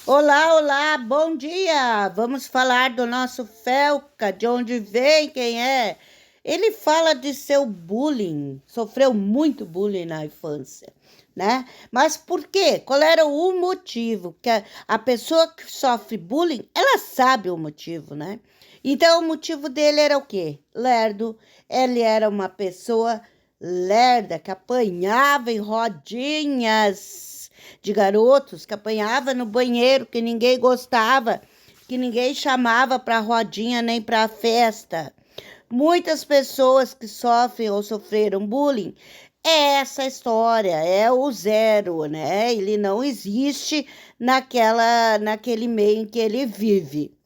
Olá, olá, bom dia! Vamos falar do nosso Felca, de onde vem, quem é? Ele fala de seu bullying, sofreu muito bullying na infância, né? Mas por quê? Qual era o motivo? Que a pessoa que sofre bullying, ela sabe o motivo, né? Então, o motivo dele era o quê? Lerdo. Ele era uma pessoa lerda, que apanhava em rodinhas de garotos, que apanhava no banheiro, que ninguém gostava, que ninguém chamava para rodinha nem para festa. Muitas pessoas que sofrem ou sofreram bullying, é essa história, é o zero, né? Ele não existe naquele meio em que ele vive.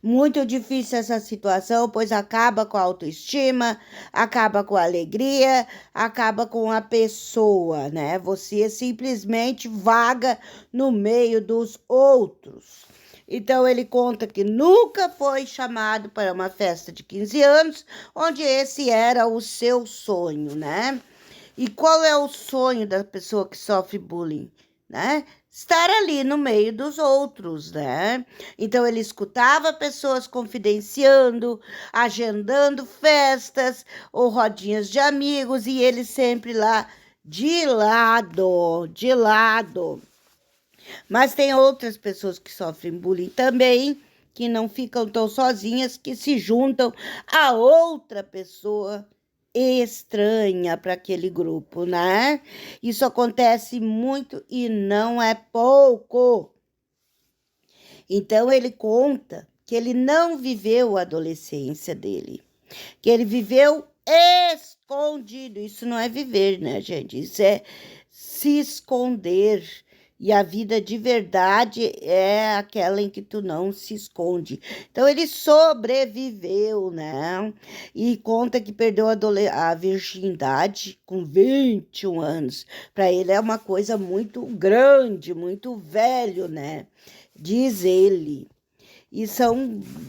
Muito difícil essa situação, pois acaba com a autoestima, acaba com a alegria, acaba com a pessoa, né? Você simplesmente vaga no meio dos outros. Então ele conta que nunca foi chamado para uma festa de 15 anos, onde esse era o seu sonho, né? E qual é o sonho da pessoa que sofre bullying, né? Estar ali no meio dos outros, né? Então ele escutava pessoas confidenciando, agendando festas ou rodinhas de amigos e ele sempre lá de lado, de lado. Mas tem outras pessoas que sofrem bullying também, que não ficam tão sozinhas, que se juntam a outra pessoa estranha para aquele grupo, né? Isso acontece muito e não é pouco. Então ele conta que ele não viveu a adolescência dele, que ele viveu escondido. Isso não é viver, né, gente? Isso é se esconder. E a vida de verdade é aquela em que tu não se esconde. Então ele sobreviveu, né? E conta que perdeu a virgindade com 21 anos. Para ele é uma coisa muito grande, muito velho, né? Diz ele. E,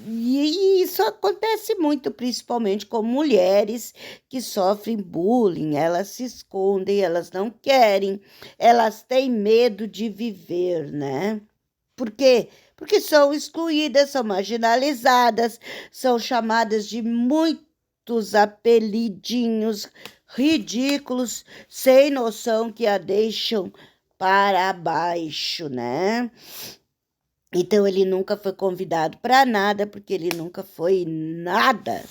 e isso acontece muito, principalmente com mulheres que sofrem bullying. Elas se escondem, elas não querem, elas têm medo de viver, né? Por quê? Porque são excluídas, são marginalizadas, são chamadas de muitos apelidinhos ridículos, sem noção que a deixam para baixo, né? Então ele nunca foi convidado para nada, porque ele nunca foi nada,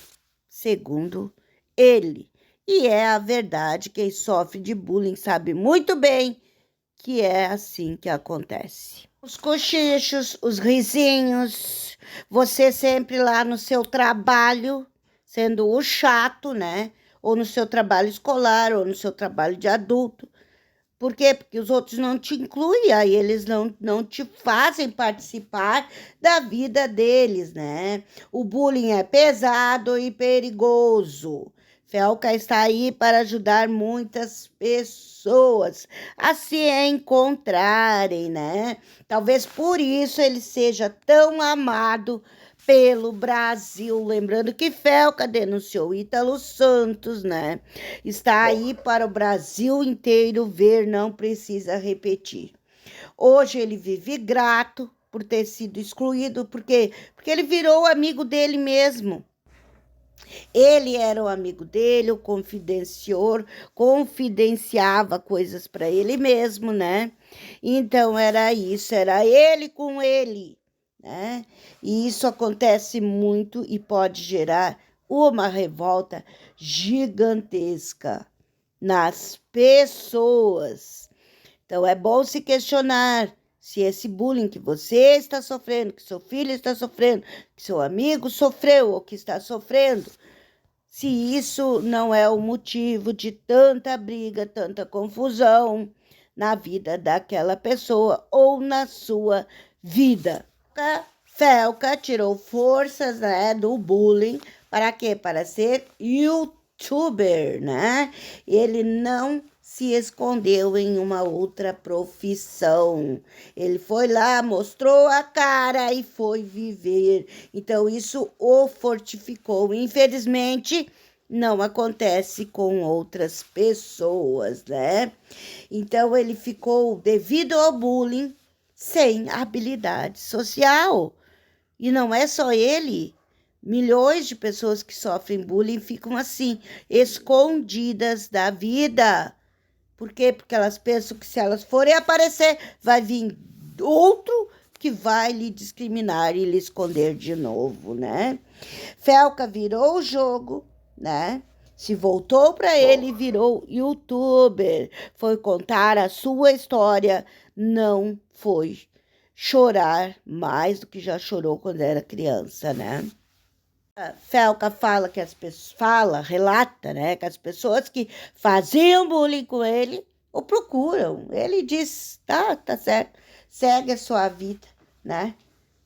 segundo ele. E é a verdade, quem sofre de bullying sabe muito bem que é assim que acontece. Os cochichos, os risinhos, você sempre lá no seu trabalho, sendo o chato, né? Ou no seu trabalho escolar, ou no seu trabalho de adulto. Por quê? Porque os outros não te incluem, aí eles não te fazem participar da vida deles, né? O bullying é pesado e perigoso. Felca está aí para ajudar muitas pessoas a se encontrarem, né? Talvez por isso ele seja tão amado pelo Brasil. Lembrando que Felca denunciou Ítalo Santos, né? Está aí para o Brasil inteiro ver, não precisa repetir. Hoje ele vive grato por ter sido excluído, porque ele virou amigo dele mesmo. Ele era o amigo dele, o confidenciador, confidenciava coisas para ele mesmo, né? Então era isso, era ele com ele, né? E isso acontece muito e pode gerar uma revolta gigantesca nas pessoas. Então é bom se questionar se esse bullying que você está sofrendo, que seu filho está sofrendo, que seu amigo sofreu ou que está sofrendo, se isso não é o motivo de tanta briga, tanta confusão na vida daquela pessoa ou na sua vida. Felca tirou forças, né, do bullying. Para quê? Para ser youtuber, né? Ele não se escondeu em uma outra profissão. Ele foi lá, mostrou a cara e foi viver. Então, isso o fortificou. Infelizmente, não acontece com outras pessoas, né? Então, ele ficou, devido ao bullying, sem habilidade social. E não é só ele. Milhões de pessoas que sofrem bullying ficam assim, escondidas da vida. Por quê? Porque elas pensam que se elas forem aparecer, vai vir outro que vai lhe discriminar e lhe esconder de novo, né? Felca virou o jogo, né? Se voltou para ele e virou youtuber. Foi contar a sua história, não foi chorar mais do que já chorou quando era criança, né? Felca fala que as pessoas, relata, né, que as pessoas que faziam bullying com ele o procuram. Ele diz, tá certo, segue a sua vida, né?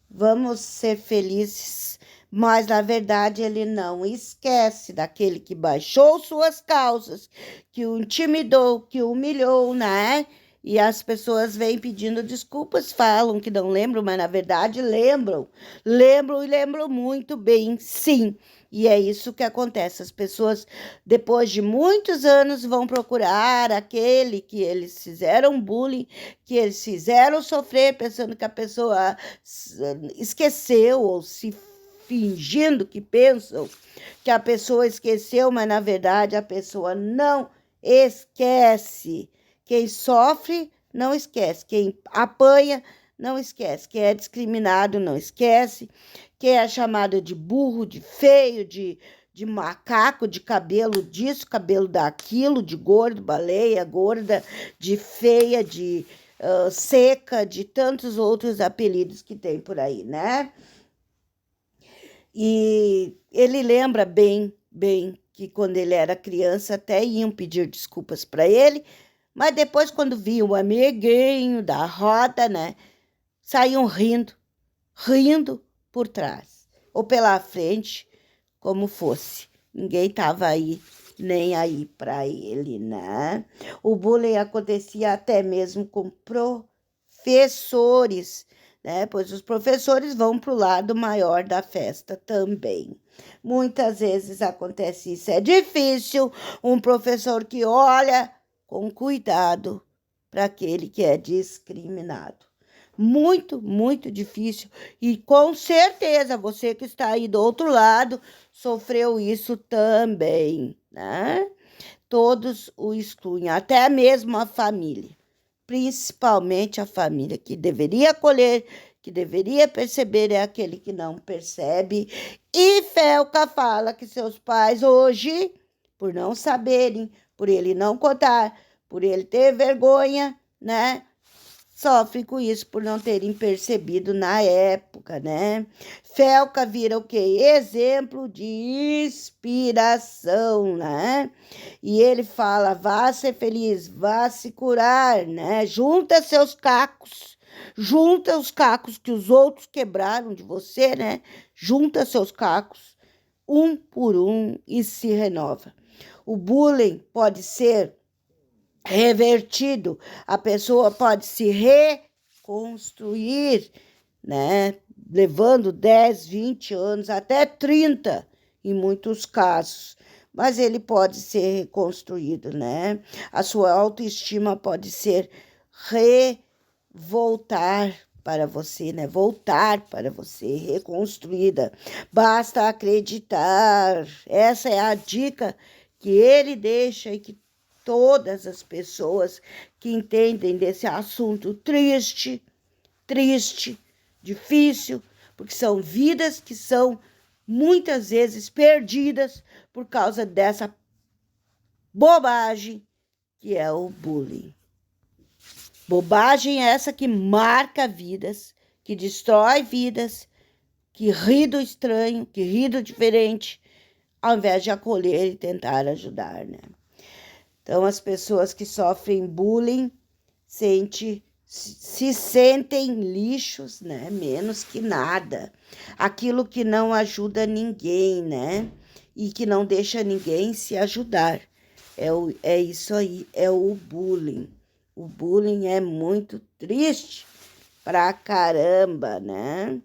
Vamos ser felizes. Mas, na verdade, ele não esquece daquele que baixou suas calças, que o intimidou, que o humilhou, né? E as pessoas vêm pedindo desculpas, falam que não lembram, mas, na verdade, lembram. Lembram e lembram muito bem, sim. E é isso que acontece. As pessoas, depois de muitos anos, vão procurar aquele que eles fizeram bullying, que eles fizeram sofrer, pensando que a pessoa esqueceu ou se fingindo que pensam que a pessoa esqueceu, mas na verdade a pessoa não esquece. Quem sofre não esquece, quem apanha não esquece, quem é discriminado não esquece, quem é chamado de burro, de feio, de macaco, de cabelo disso, cabelo daquilo, de gordo, baleia, gorda, de feia, de seca, de tantos outros apelidos que tem por aí, né? E ele lembra bem que quando ele era criança até iam pedir desculpas para ele, mas depois quando viam o amiguinho da roda, né, saíam rindo por trás ou pela frente, como fosse. Ninguém estava aí, nem aí para ele, né? O bullying acontecia até mesmo com professores, né? Pois os professores vão para o lado maior da festa também. Muitas vezes acontece isso. É difícil um professor que olha com cuidado para aquele que é discriminado. Muito, muito difícil. E com certeza você que está aí do outro lado sofreu isso também, né? Todos o excluem, até mesmo a família, principalmente a família que deveria acolher, que deveria perceber, é aquele que não percebe. E Felca fala que seus pais hoje, por não saberem, por ele não contar, por ele ter vergonha, né? Sofre com isso por não terem percebido na época, né? Felca vira o quê? Exemplo de inspiração, né? E ele fala, vá ser feliz, vá se curar, né? Junta seus cacos, junta os cacos que os outros quebraram de você, né? Junta seus cacos, um por um, e se renova. O bullying pode ser revertido, a pessoa pode se reconstruir, né? Levando 10, 20 anos, até 30 em muitos casos. Mas ele pode ser reconstruído, né? A sua autoestima pode ser voltar para você, né? Voltar para você, reconstruída. Basta acreditar. Essa é a dica que ele deixa e que todas as pessoas que entendem desse assunto triste, difícil, porque são vidas que são muitas vezes perdidas por causa dessa bobagem que é o bullying. Bobagem essa que marca vidas, que destrói vidas, que ri do estranho, que ri do diferente, ao invés de acolher e tentar ajudar, né? Então, as pessoas que sofrem bullying se sentem lixos, né? Menos que nada. Aquilo que não ajuda ninguém, né? E que não deixa ninguém se ajudar. É isso aí, é o bullying. O bullying é muito triste pra caramba, né?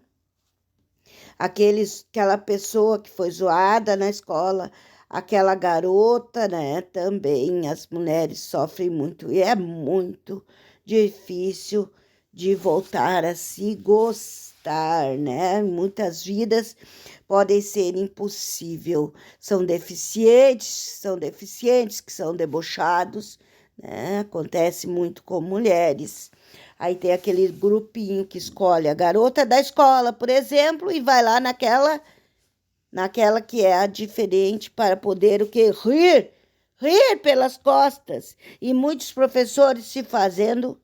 Aquela pessoa que foi zoada na escola, aquela garota, né? Também as mulheres sofrem muito e é muito difícil de voltar a se gostar, né? Muitas vidas podem ser impossível. São deficientes que são debochados, né? Acontece muito com mulheres. Aí tem aquele grupinho que escolhe a garota da escola, por exemplo, e vai lá naquela que é a diferente para poder o quê? Rir pelas costas. E muitos professores se fazendo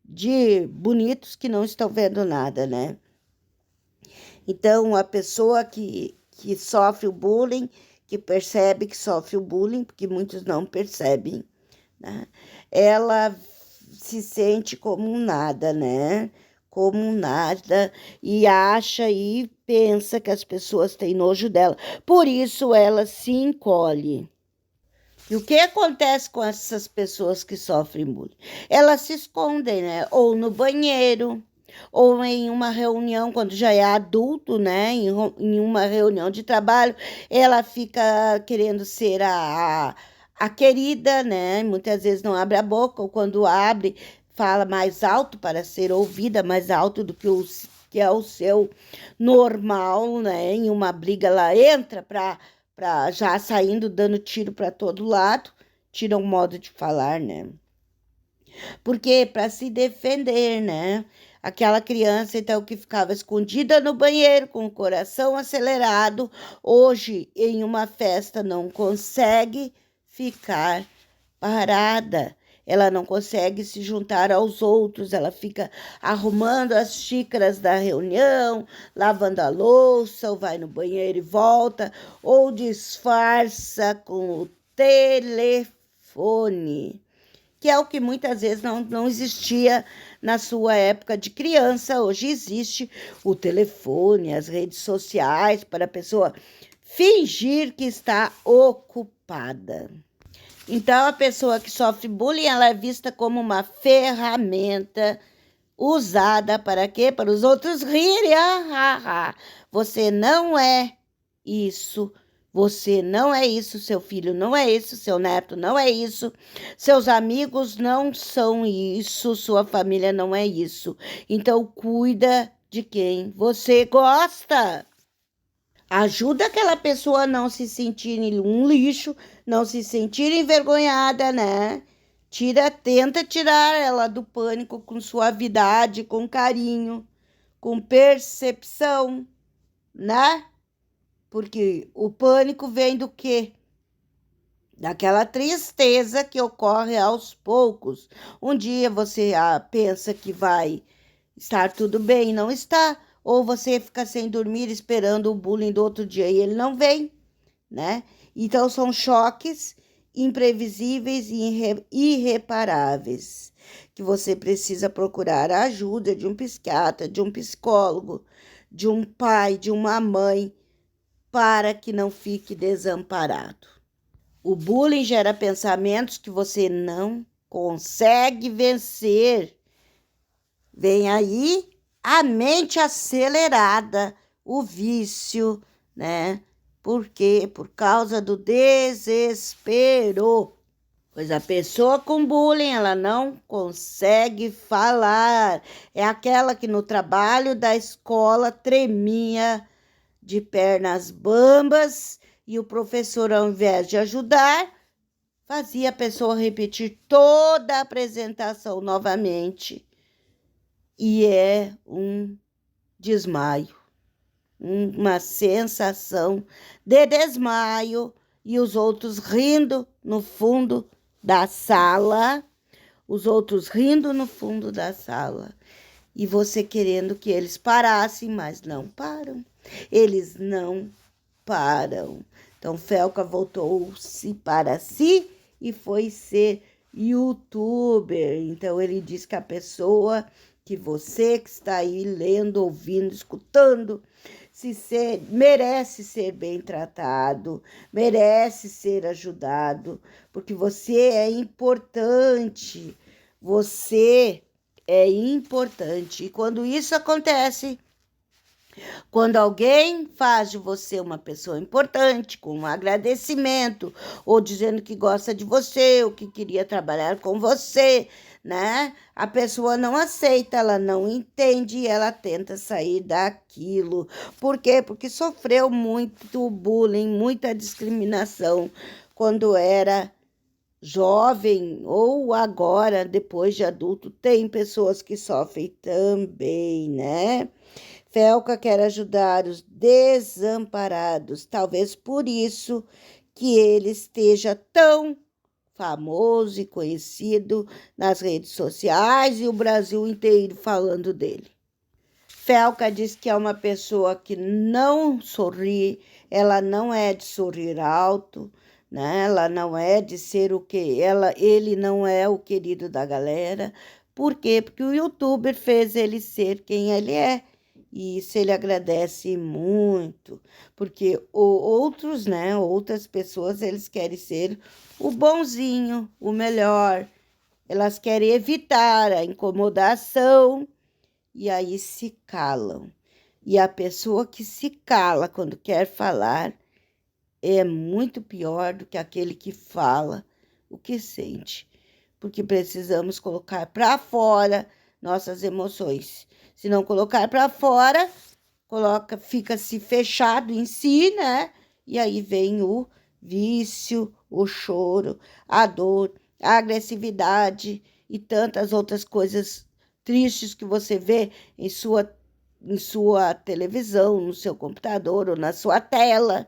de bonitos que não estão vendo nada, né? Então, a pessoa que sofre o bullying, que percebe que sofre o bullying, porque muitos não percebem, né? Ela se sente como um nada, né? Como um nada, e acha e pensa que as pessoas têm nojo dela. Por isso ela se encolhe. E o que acontece com essas pessoas que sofrem bullying? Elas se escondem, né? Ou no banheiro, ou em uma reunião, quando já é adulto, né? Em uma reunião de trabalho, ela fica querendo ser a querida, né? Muitas vezes não abre a boca, ou quando abre, fala mais alto para ser ouvida, mais alto do que é o seu normal, né? Em uma briga, ela entra para já saindo, dando tiro para todo lado, tira um modo de falar, né? Porque para se defender, né? Aquela criança, então, que ficava escondida no banheiro com o coração acelerado, hoje, em uma festa, não consegue ficar parada. Ela não consegue se juntar aos outros, ela fica arrumando as xícaras da reunião, lavando a louça, ou vai no banheiro e volta, ou disfarça com o telefone, que é o que muitas vezes não existia na sua época de criança. Hoje existe o telefone, as redes sociais, para a pessoa fingir que está ocupada. Então, a pessoa que sofre bullying, ela é vista como uma ferramenta usada para quê? Para os outros rirem. Você não é isso. Você não é isso, seu filho não é isso, seu neto não é isso, seus amigos não são isso, sua família não é isso. Então, cuida de quem você gosta. Ajuda aquela pessoa a não se sentir um lixo, não se sentir envergonhada, né? Tenta tirar ela do pânico com suavidade, com carinho, com percepção, né? Porque o pânico vem do quê? Daquela tristeza que ocorre aos poucos. Um dia você pensa que vai estar tudo bem, não está. Ou você fica sem dormir esperando o bullying do outro dia e ele não vem, né? Então são choques imprevisíveis e irreparáveis, que você precisa procurar a ajuda de um psiquiatra, de um psicólogo, de um pai, de uma mãe, para que não fique desamparado. O bullying gera pensamentos que você não consegue vencer. Vem aí a mente acelerada, o vício, né? Por quê? Por causa do desespero. Pois a pessoa com bullying, ela não consegue falar. É aquela que no trabalho da escola tremia de pernas bambas e o professor, ao invés de ajudar, fazia a pessoa repetir toda a apresentação novamente. E é um desmaio, uma sensação de desmaio, e os outros rindo no fundo da sala, e você querendo que eles parassem, mas não param, eles não param. Então, Felca voltou-se para si e foi ser youtuber. Então, ele diz que a pessoa que você que está aí lendo, ouvindo, escutando, merece ser bem tratado, merece ser ajudado, porque você é importante, E quando isso acontece, quando alguém faz de você uma pessoa importante, com um agradecimento, ou dizendo que gosta de você, ou que queria trabalhar com você, né? A pessoa não aceita, ela não entende e ela tenta sair daquilo. Por quê? Porque sofreu muito bullying, muita discriminação quando era jovem ou agora, depois de adulto, tem pessoas que sofrem também, né? Felca quer ajudar os desamparados, talvez por isso que ele esteja tão famoso e conhecido nas redes sociais e o Brasil inteiro falando dele. Felca diz que é uma pessoa que não sorri, ela não é de sorrir alto, né? Ela não é de ser o que ele não é o querido da galera. Por quê? Porque o youtuber fez ele ser quem ele é. E isso ele agradece muito, porque outros, né, outras pessoas, eles querem ser o bonzinho, o melhor. Elas querem evitar a incomodação e aí se calam. E a pessoa que se cala quando quer falar é muito pior do que aquele que fala o que sente, porque precisamos colocar para fora nossas emoções. Se não colocar para fora, fica-se fechado em si, né? E aí vem o vício, o choro, a dor, a agressividade e tantas outras coisas tristes que você vê em sua televisão, no seu computador ou na sua tela,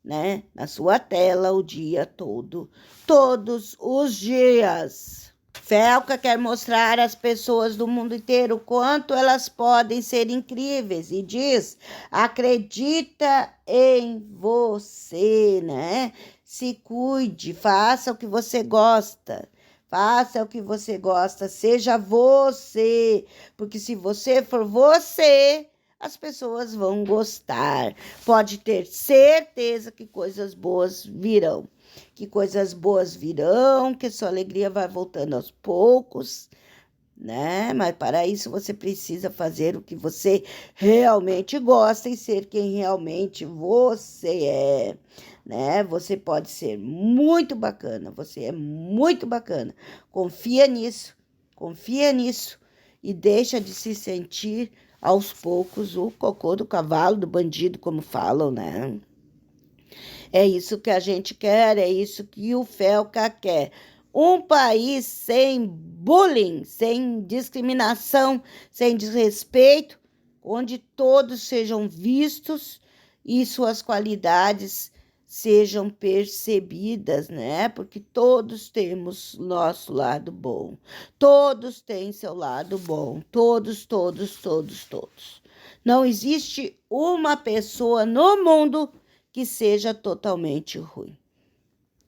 né? Na sua tela o dia todo, todos os dias. Felca quer mostrar às pessoas do mundo inteiro o quanto elas podem ser incríveis e diz: acredita em você, né? Se cuide, faça o que você gosta. Faça o que você gosta, seja você, porque se você for você, as pessoas vão gostar. Pode ter certeza que coisas boas virão. Que coisas boas virão, que sua alegria vai voltando aos poucos, né? Mas para isso você precisa fazer o que você realmente gosta e ser quem realmente você é, né? Você pode ser muito bacana, você é muito bacana. Confia nisso e deixa de se sentir aos poucos o cocô do cavalo, do bandido, como falam, né? É isso que a gente quer, é isso que o Felca quer. Um país sem bullying, sem discriminação, sem desrespeito, onde todos sejam vistos e suas qualidades sejam percebidas, né? Porque todos temos nosso lado bom. Todos têm seu lado bom. Todos. Não existe uma pessoa no mundo que seja totalmente ruim.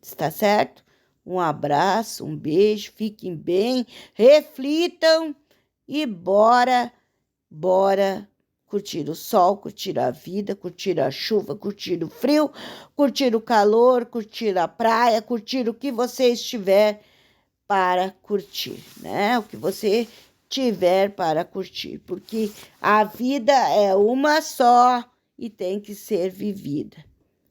Está certo? Um abraço, um beijo, fiquem bem, reflitam e bora curtir o sol, curtir a vida, curtir a chuva, curtir o frio, curtir o calor, curtir a praia, curtir o que você estiver para curtir, né? O que você tiver para curtir, porque a vida é uma só e tem que ser vivida.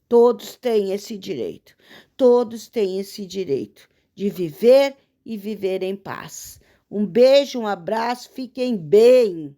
Todos têm esse direito. Todos têm esse direito de viver e viver em paz. Um beijo, um abraço, fiquem bem.